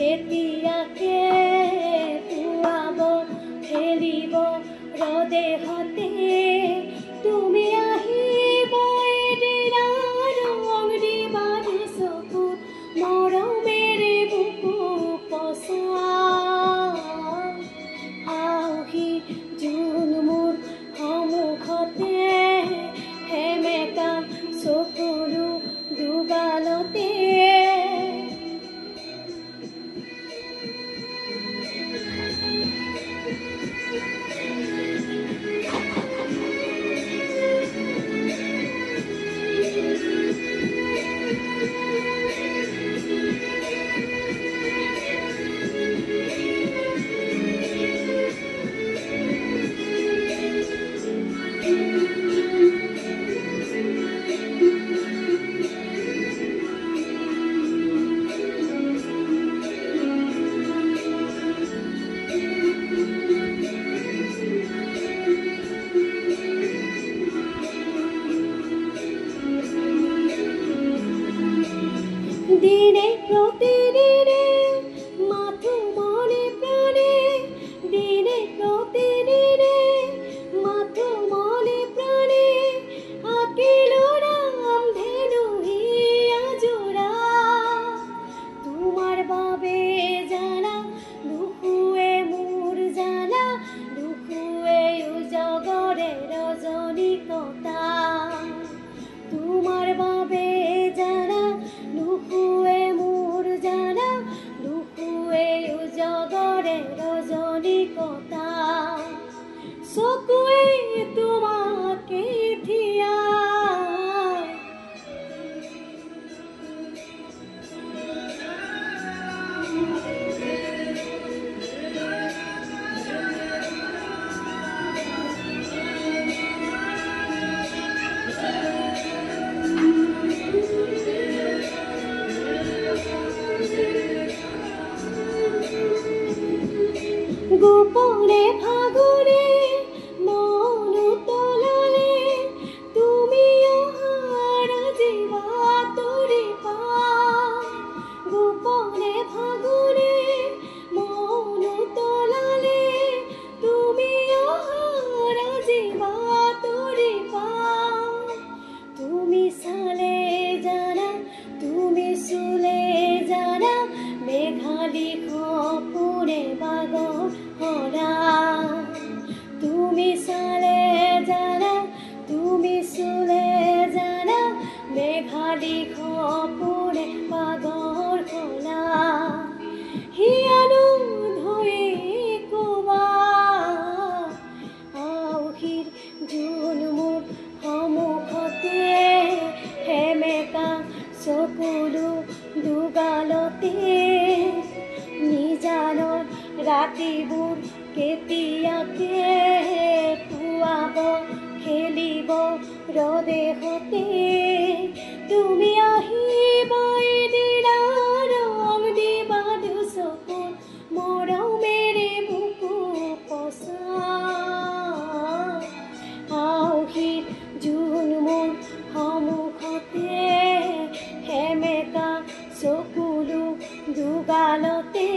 কেতিয়াকে পুৱাব খেলিব ৰদেহতে তুমি আহিব এদিনা ৰং দিবা চকুত মৰমেৰে বুকু পচা আহি জোন মোৰ সন্মুখতে হেমেকা চকুলো দুগালতে দিনে প্রতিদিনে মাথো মনে প্রাণে দিনে প্রতিদিনে মাথো মনে প্রাণে আকিল রাম ধেনু হিয়া জোড়া তোমার বাবে জানা দুখুয়ে মোর জানা দুখুয়ে জগরে রজনীকতা তোমার বাবে জানা দুখুয়ে মোর জানা দুখুয়ে জগরে রজনীকতা চকুৱে তোমাকে দিয়া গোপনে ফাগুনে মন তলালে তুমি অহাৰ জীৱা তৰি পা গোপনে ফাগুনে মন তলালে তুমি অহাৰ জীৱা তৰি পা তুমি চালে জানা তুমি চুলে জানা মেঘালী খপুৰে বাগৰ হৰা তুমি চালে জানা তুমি চুলে জানা মেঘালী খপুৰে বাগৰ হৰা হিয়ানো ধৰি কোবা আউহিৰ জোন মোৰ সন্মুখতে হেমেকা চকুলো দুগালতে নিজানৰ ৰাতিবোৰ কেতিয়াকে পুৱাব খেলিব ৰদেহতে তুমি আহিব এদিনা ৰং দিবা চকুত মৰমেৰে বুকু পচা আউহিৰ জোন মোৰ সন্মুখতে হেমেকা চকুলো দুগালতে